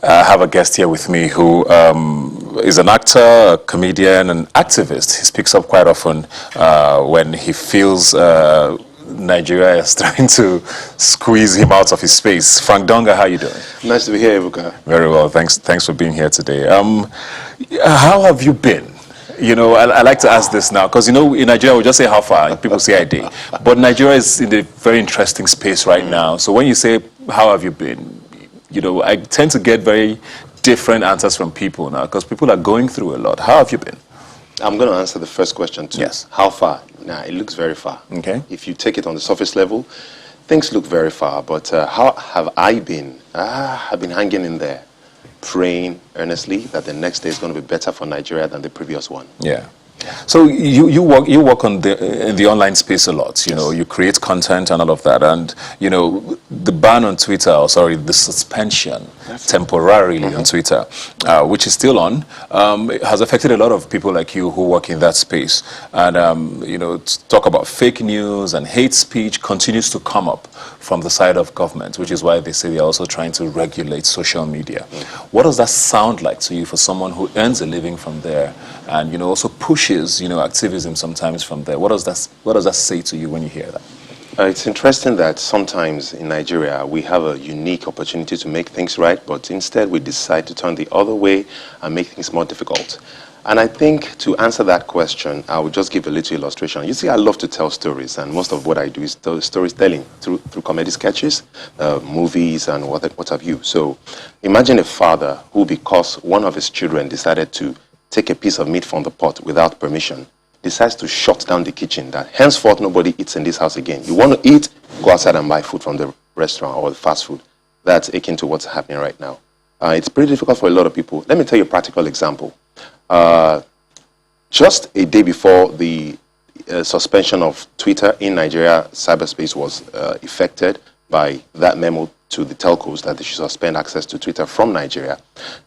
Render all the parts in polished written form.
I have a guest here with me who is an actor, a comedian, an activist. He speaks up quite often when he feels Nigeria is trying to squeeze him out of his space. Frank Donga, how are you doing? Nice to be here, Ebuka. Very well, thanks for being here today. How have you been? You know, I like to ask this now, because, you know, in Nigeria, we just say how far, people say I did. But Nigeria is in a very interesting space right now. So when you say, how have you been? You know, I tend to get very different answers from people now, because people are going through a lot. How have you been? I'm going to answer the first question too. Yes. How far? Nah, it looks very far. Okay. If you take it on the surface level, things look very far. But how have I been? I've been hanging in there, praying earnestly that the next day is going to be better for Nigeria than the previous one. Yeah. So you work in the online space a lot. You know, you create content and all of that. And you know, the ban on Twitter, or sorry, the suspension temporarily on Twitter, which is still on, has affected a lot of people like you who work in that space. And you know, talk about fake news and hate speech continues to come up from the side of government, which is why they say they're also trying to regulate social media. What does that sound like to you for someone who earns a living from there and, you know, also pushes, you know, activism sometimes from there? What does that say to you when you hear that? It's interesting that sometimes in Nigeria we have a unique opportunity to make things right, but instead we decide to turn the other way and make things more difficult. And I think to answer that question, I will just give a little illustration. You see, I love to tell stories, and most of what I do is storytelling through comedy sketches, movies, and what have you. So imagine a father who, because one of his children decided to take a piece of meat from the pot without permission, decides to shut down the kitchen, that henceforth nobody eats in this house again. You want to eat, go outside and buy food from the restaurant or the fast food. That's akin to what's happening right now. It's pretty difficult for a lot of people. Let me tell you a practical example. Just a day before the suspension of Twitter in Nigeria, cyberspace was effected by that memo to the telcos that they should suspend access to Twitter from Nigeria.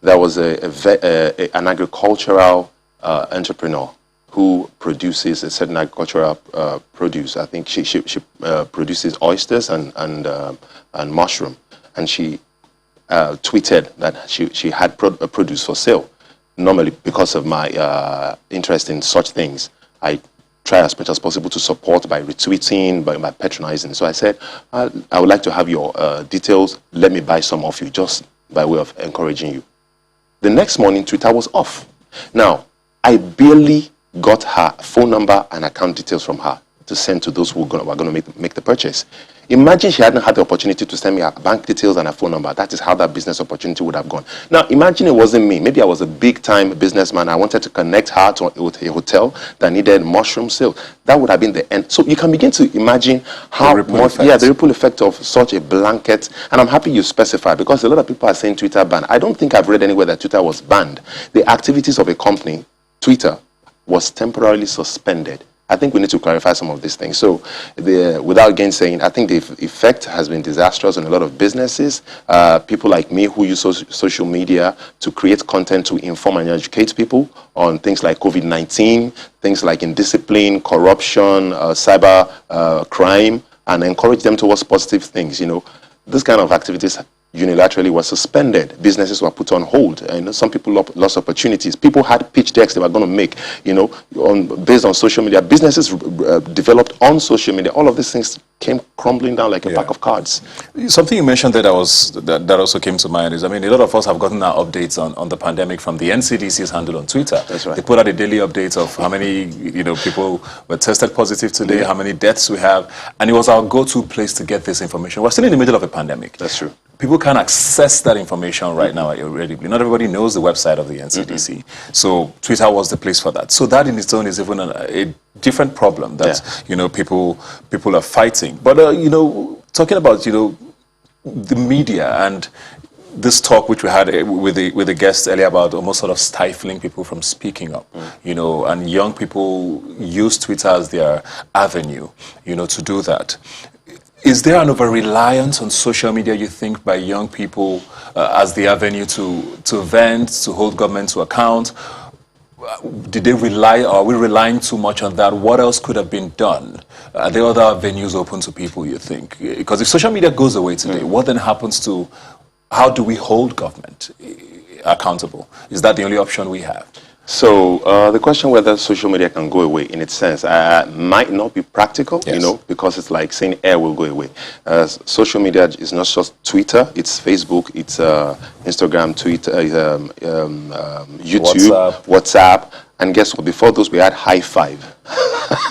There was an agricultural entrepreneur who produces a certain agricultural produce. I think she produces oysters and mushroom, and she tweeted that she had produce for sale. Normally, because of my interest in such things, I try as much as possible to support by retweeting, by patronizing. So I said, I would like to have your details. Let me buy some of you, just by way of encouraging you. The next morning, Twitter was off. Now, I barely got her phone number and account details from her to send to those who were going to make the purchase. Imagine she hadn't had the opportunity to send me her bank details and her phone number. That is how that business opportunity would have gone. Now, imagine it wasn't me. Maybe I was a big-time businessman. I wanted to connect her to a hotel that needed mushroom sale. That would have been the end. So you can begin to imagine how the ripple effect of such a blanket. And I'm happy you specified, because a lot of people are saying Twitter banned. I don't think I've read anywhere that Twitter was banned. The activities of a company, Twitter, was temporarily suspended. I think we need to clarify some of these things. So, without gainsaying, I think the effect has been disastrous on a lot of businesses. People like me who use social media to create content to inform and educate people on things like COVID-19, things like indiscipline, corruption, cyber crime, and encourage them towards positive things. You know, this kind of activities unilaterally were suspended. Businesses were put on hold. And some people lost opportunities. People had pitch decks they were going to make, you know, based on social media. Businesses developed on social media. All of these things came crumbling down like a pack of cards. Something you mentioned that also came to mind is, I mean, a lot of us have gotten our updates on the pandemic from the NCDC's handle on Twitter. That's right. They put out a daily update of how many, you know, people were tested positive today, how many deaths we have, and it was our go-to place to get this information. We're still in the middle of a pandemic. That's true. People can't access that information right now already. Not everybody knows the website of the NCDC. So Twitter was the place for that. So that in its own is even a different problem that, you know, people are fighting. But, you know, talking about, you know, the media and this talk which we had with the guests earlier about almost sort of stifling people from speaking up, you know, and young people use Twitter as their avenue, you know, to do that. Is there an over-reliance on social media, you think, by young people as the avenue to vent, to hold government to account? Did they rely, or are we relying too much on that? What else could have been done? Are there other avenues open to people, you think? Because if social media goes away today, what then happens to how do we hold government accountable? Is that the only option we have? So the question whether social media can go away in its sense might not be practical, Yes. you know, because it's like saying air will go away. Social media is not just Twitter, it's Facebook, it's Instagram, Twitter, YouTube, WhatsApp. And guess what? Before those, we had High Five.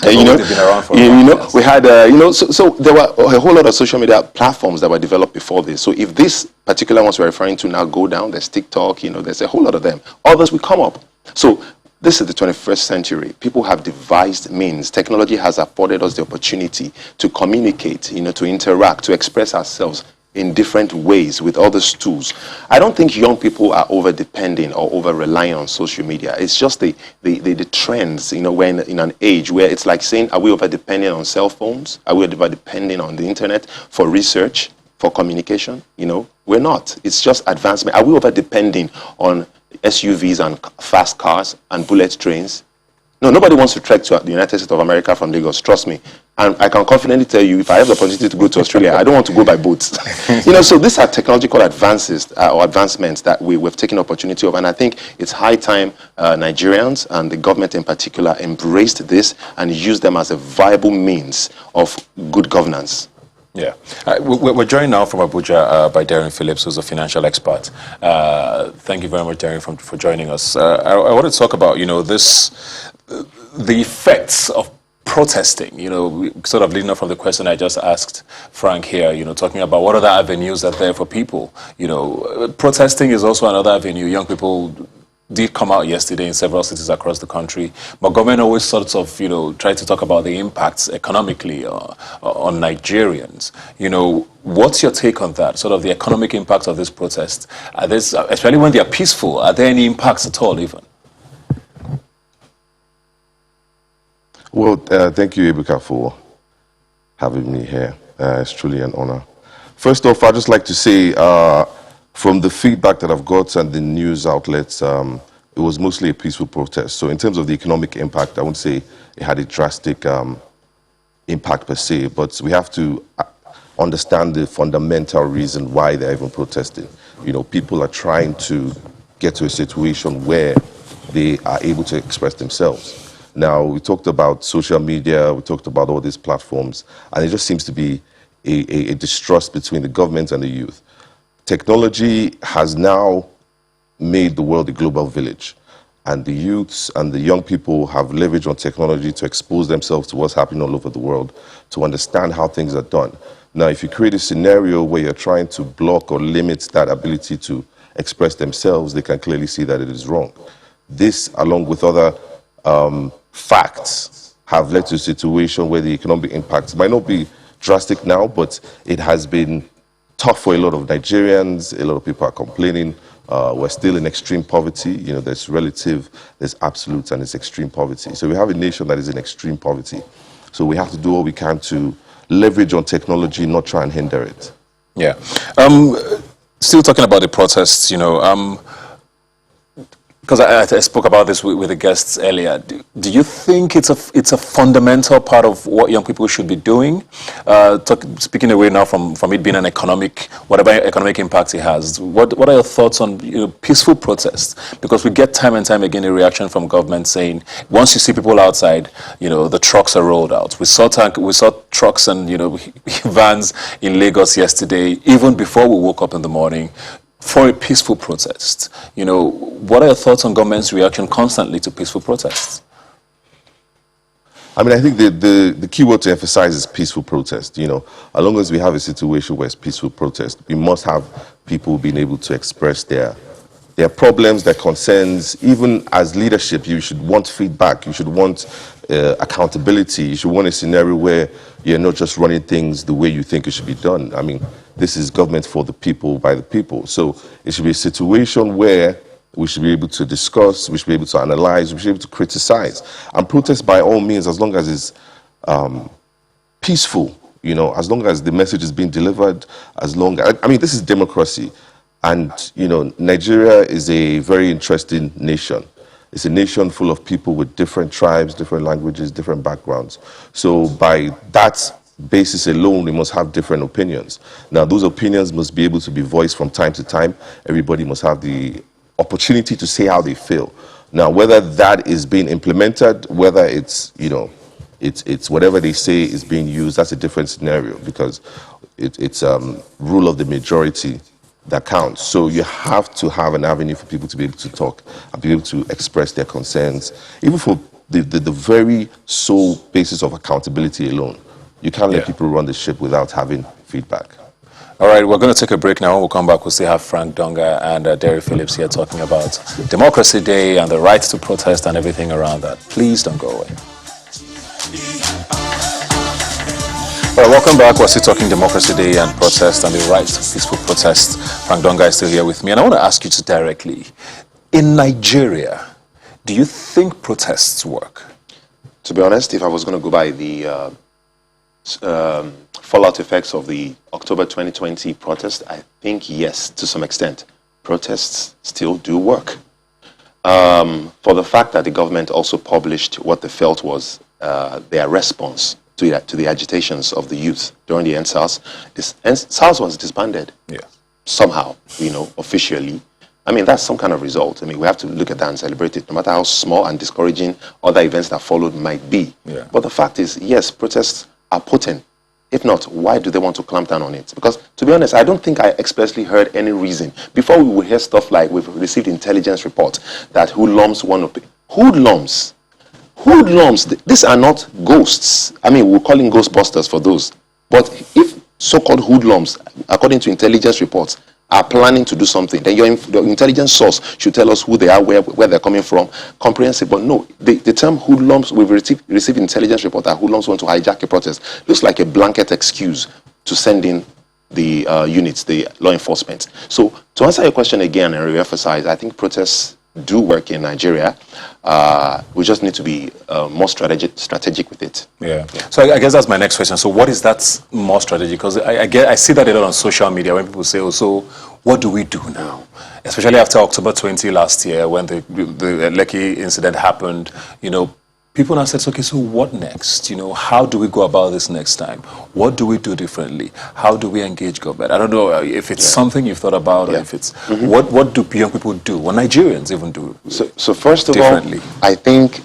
You know, they've been around for a while, you know, yes. we had, you know, so there were a whole lot of social media platforms that were developed before this. So if these particular ones we're referring to now go down, there's TikTok, you know, there's a whole lot of them. Others will come up. So this is the 21st century. People have devised means. Technology has afforded us the opportunity to communicate, you know, to interact, to express ourselves in different ways with all these tools. I don't think young people are over-depending or over-relying on social media. It's just the trends, you know, we're in an age where it's like saying, are we over-depending on cell phones? Are we over-depending on the internet for research, for communication? You know, we're not. It's just advancement. Are we over-depending on SUVs and fast cars and bullet trains? No, nobody wants to trek to the United States of America from Lagos, trust me. And I can confidently tell you, if I have the opportunity to go to Australia, I don't want to go by boat. You know, so these are technological advances or advancements that we've taken opportunity of. And I think it's high time Nigerians and the government in particular embraced this and used them as a viable means of good governance. Yeah. We're joined now from Abuja by Darren Phillips, who's a financial expert. Thank you very much, Darren, for joining us. I want to talk about, you know, the effects of protesting, you know, sort of leading up from the question I just asked Frank here, you know, talking about what other avenues are there for people. You know, protesting is also another avenue. Young people did come out yesterday in several cities across the country, but government always sort of, you know, try to talk about the impacts economically on Nigerians. You know, what's your take on that, sort of the economic impact of this protest? Especially when they are peaceful, are there any impacts at all even? Well, thank you, Ibuka, for having me here. It's truly an honor. First off, I'd just like to say, from the feedback that I've got and the news outlets, it was mostly a peaceful protest. So in terms of the economic impact, I wouldn't say it had a drastic impact per se, but we have to understand the fundamental reason why they're even protesting. You know, people are trying to get to a situation where they are able to express themselves. Now, we talked about social media, we talked about all these platforms, and it just seems to be a distrust between the government and the youth. Technology has now made the world a global village, and the youths and the young people have leveraged on technology to expose themselves to what's happening all over the world, to understand how things are done. Now, if you create a scenario where you're trying to block or limit that ability to express themselves, they can clearly see that it is wrong. This, along with other facts, have led to a situation where the economic impacts might not be drastic now, but it has been tough for a lot of Nigerians. A lot of people are complaining. We're still in extreme poverty. You know, there's relative, there's absolute, and there's extreme poverty. So we have a nation that is in extreme poverty. So we have to do all we can to leverage on technology, not try and hinder it. Yeah. Still talking about the protests, you know, because I spoke about this with the guests earlier. Do you think it's a fundamental part of what young people should be doing? Speaking away now from it being an whatever economic impact it has, what are your thoughts on, you know, peaceful protests? Because we get time and time again a reaction from government saying, once you see people outside, you know, the trucks are rolled out. We saw trucks and, you know, vans in Lagos yesterday, even before we woke up in the morning, for a peaceful protest. You know, what are your thoughts on government's reaction constantly to peaceful protests? I mean, I think the key word to emphasize is peaceful protest. You know, as long as we have a situation where it's peaceful protest, we must have people being able to express their problems, their concerns. Even as leadership, you should want feedback. You should want accountability. You should want a scenario where you're not just running things the way you think it should be done. I mean, this is government for the people, by the people. So it should be a situation where we should be able to discuss, we should be able to analyze, we should be able to criticize. And protest by all means, as long as it's peaceful, you know, as long as the message is being delivered, I mean, this is democracy. And, you know, Nigeria is a very interesting nation. It's a nation full of people with different tribes, different languages, different backgrounds. So by that basis alone, we must have different opinions. Now, those opinions must be able to be voiced from time to time. Everybody must have the opportunity to say how they feel. Now, whether that is being implemented, whether it's, you know, it's whatever they say is being used, that's a different scenario, because it's rule of the majority that counts. So you have to have an avenue for people to be able to talk and be able to express their concerns, even for the very sole basis of accountability alone. You can't let people run the ship without having feedback. All right, we're going to take a break now. When we'll come back, we'll still have Frank Donga and Derry Phillips here talking about Democracy Day and the right to protest and everything around that. Please don't go away. All right, welcome back. We're still talking Democracy Day and protest and the right to peaceful protest. Frank Donga is still here with me. And I want to ask you directly, in Nigeria, do you think protests work? To be honest, if I was going to go by the fallout effects of the October 2020 protest, I think yes, to some extent. Protests still do work. For the fact that the government also published what they felt was their response to the agitations of the youth during the NSAS. NSAS was disbanded somehow, you know, officially. I mean, that's some kind of result. I mean, we have to look at that and celebrate it, no matter how small and discouraging other events that followed might be. But the fact is, yes, protests are potent. If not, why do they want to clamp down on it? Because, to be honest, I don't think I expressly heard any reason. Before we would hear stuff like we've received intelligence report that hoodlums want to pay. Hoodlums? Hoodlums, these are not ghosts. I mean, we're calling ghostbusters for those. But if so-called hoodlums, according to intelligence reports, are planning to do something, then your intelligence source should tell us who they are, where they're coming from, comprehensive. But no, the term hoodlums, we've received intelligence report that hoodlums want to hijack a protest, looks like a blanket excuse to send in the units, the law enforcement. So to answer your question again and re-emphasize, I think protests do work in Nigeria. We just need to be more strategic with it. So I guess that's my next question. So what is that more strategic? Because I see that a lot on social media when people say, oh, so what do we do now? Especially after October 20 last year, when the Lekki incident happened, you know, people now said, okay, so what next? You know, how do we go about this next time? What do we do differently? How do we engage government? I don't know if it's something you've thought about or if it's, what do young people do? What Nigerians even do So first of all, I think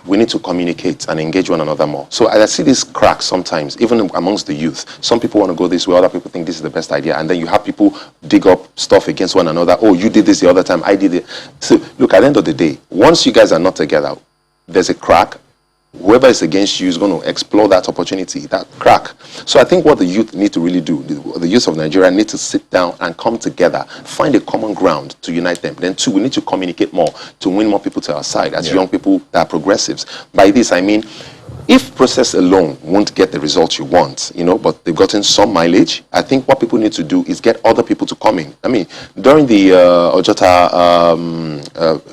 we need to communicate and engage one another more. So I see this crack sometimes, even amongst the youth. Some people want to go this way, other people think this is the best idea. And then you have people dig up stuff against one another. Oh, you did this the other time, I did it. So look, at the end of the day, once you guys are not together, there's a crack. Whoever is against you is going to explore that opportunity, that crack. So I think what the youth need to really do, the youth of Nigeria need to sit down and come together, find a common ground to unite them. Then two, we need to communicate more to win more people to our side as young people that are progressives. By this, I mean, if process alone won't get the results you want, you know, but they've gotten some mileage, I think what people need to do is get other people to come in. I mean, during the Ojota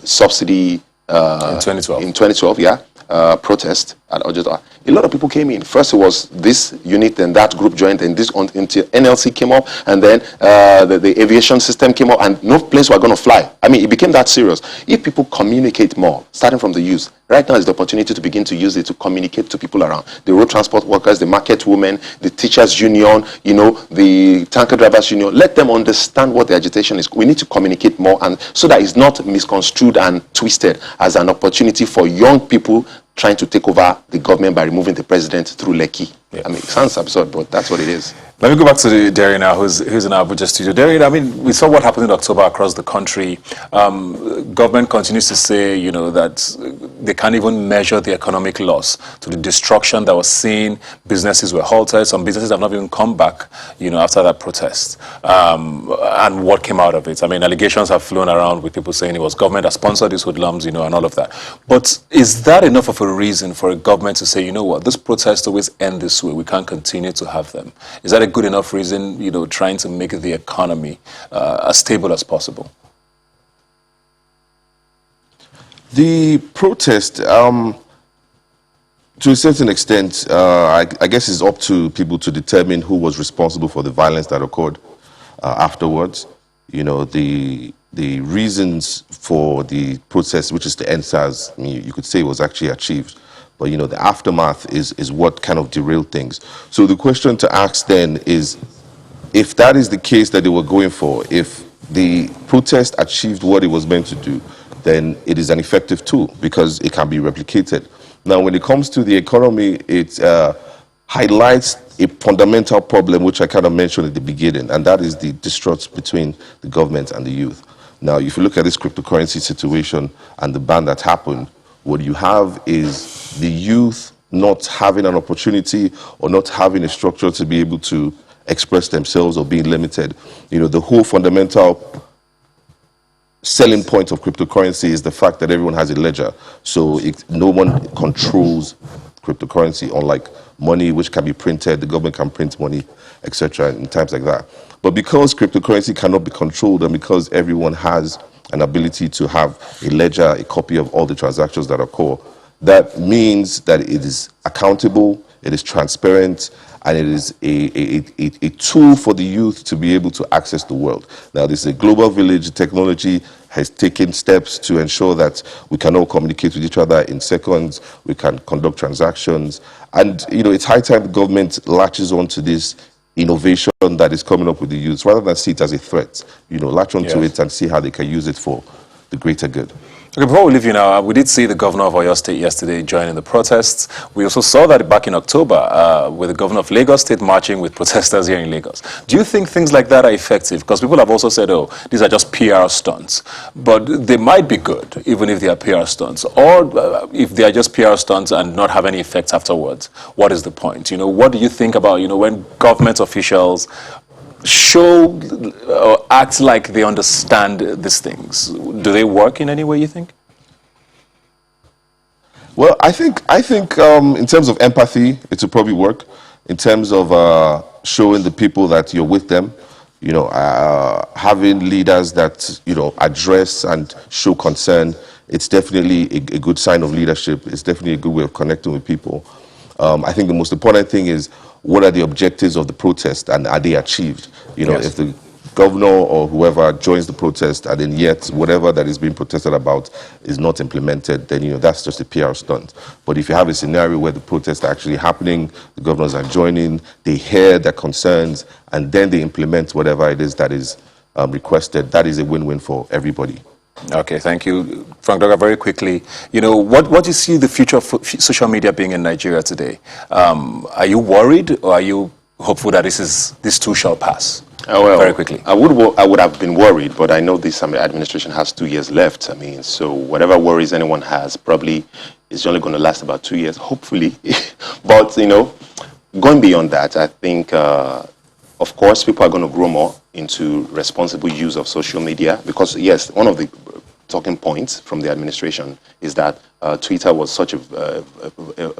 subsidy in 2012, protest at Ojota, a lot of people came in. First it was this unit, then that group joined, and this until NLC came up, and then the aviation system came up, and no planes were going to fly. I mean, it became that serious. If people communicate more, starting from the youth, right now is the opportunity to begin to use it to communicate to people around. The road transport workers, the market women, the teachers union, you know, the tanker drivers union. Let them understand what the agitation is. We need to communicate more, and so that it's not misconstrued and twisted as an opportunity for young people trying to take over the government by removing the president through Lekki. I mean, it sounds absurd, but that's what it is. Let me go back to Derry now, who's in our Abuja studio. Derry, I mean, we saw what happened in October across the country. Government continues to say, you know, that they can't even measure the economic loss to the destruction that was seen. Businesses were halted. Some businesses have not even come back, you know, after that protest. And what came out of it? I mean, allegations have flown around with people saying it was government that sponsored these hoodlums, you know, and all of that. But is that enough of a reason for a government to say, you know what, this protest always end this way, we can't continue to have them? Is that a good enough reason, you know, trying to make the economy as stable as possible? The protest, to a certain extent, I guess it's up to people to determine who was responsible for the violence that occurred afterwards. You know, the reasons for the protest, which is the NSAS, I mean, you could say was actually achieved. But, you know, the aftermath is what kind of derailed things. So the question to ask then is, if that is the case that they were going for, if the protest achieved what it was meant to do, then it is an effective tool because it can be replicated. Now, when it comes to the economy, it highlights a fundamental problem, which I kind of mentioned at the beginning, and that is the distrust between the government and the youth. Now, if you look at this cryptocurrency situation and the ban that happened, what you have is the youth not having an opportunity or not having a structure to be able to express themselves or being limited. You know, the whole fundamental selling point of cryptocurrency is the fact that everyone has a ledger. So no one controls cryptocurrency, unlike money, which can be printed, the government can print money, etc., in times like that. But because cryptocurrency cannot be controlled and because everyone has an ability to have a ledger, a copy of all the transactions that occur, that means that it is accountable, it is transparent, and it is a tool for the youth to be able to access the world. Now, this is a global village. Technology has taken steps to ensure that we can all communicate with each other in seconds, we can conduct transactions, and, you know, it's high time the government latches onto this innovation that is coming up with the youth, rather than see it as a threat. You know, latch onto it and see how they can use it for the greater good. Okay, before we leave you now, we did see the governor of Oyo State yesterday joining the protests. We also saw that back in October with the governor of Lagos State marching with protesters here in Lagos. Do you think things like that are effective? Because people have also said, oh, these are just PR stunts. But they might be good, even if they are PR stunts. Or if they are just PR stunts and not have any effects afterwards, what is the point? You know, what do you think about, you know, when government officials show or act like they understand these things? Do they work in any way, you think? Well, I think in terms of empathy, it will probably work. In terms of showing the people that you're with them, you know, having leaders that, you know, address and show concern, it's definitely a good sign of leadership. It's definitely a good way of connecting with people. I think the most important thing is, what are the objectives of the protest and are they achieved? You know, if the governor or whoever joins the protest and then yet whatever that is being protested about is not implemented, then, you know, that's just a PR stunt. But if you have a scenario where the protests are actually happening, the governors are joining, they hear their concerns, and then they implement whatever it is that is requested, that is a win-win for everybody. Okay, thank you. Frank Doga, very quickly, you know, what do you see the future of social media being in Nigeria today? Are you worried, or are you hopeful that this too shall pass? Well, very quickly. I would have been worried, but I know this administration has 2 years left. I mean, so whatever worries anyone has probably is only going to last about 2 years, hopefully. But, you know, going beyond that, I think, of course, people are going to grow more into responsible use of social media because, yes, one of the talking points from the administration is that Twitter was such a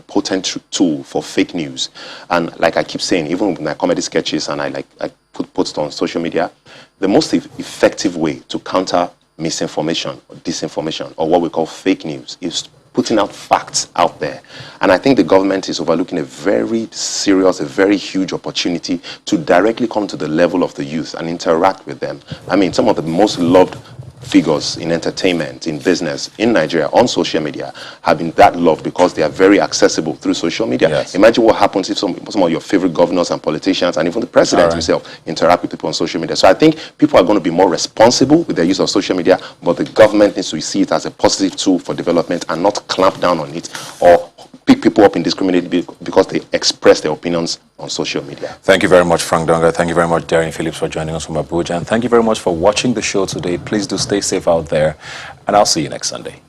potent tool for fake news. And like I keep saying, even with my comedy sketches and I put it on social media, the most effective way to counter misinformation or disinformation or what we call fake news is putting out facts out there. And I think the government is overlooking a very serious, a very huge opportunity to directly come to the level of the youth and interact with them. I mean, some of the most loved figures in entertainment, in business, in Nigeria, on social media, have been that loved because they are very accessible through social media. Yes. Imagine what happens if some of your favorite governors and politicians and even the president himself interact with people on social media. So I think people are going to be more responsible with their use of social media, but the government needs to see it as a positive tool for development and not clamp down on it or pick people up indiscriminately because they express their opinions on social media. Thank you very much, Frank Donga. Thank you very much, Darren Phillips, for joining us from Abuja. And thank you very much for watching the show today. Please do stay safe out there, and I'll see you next Sunday.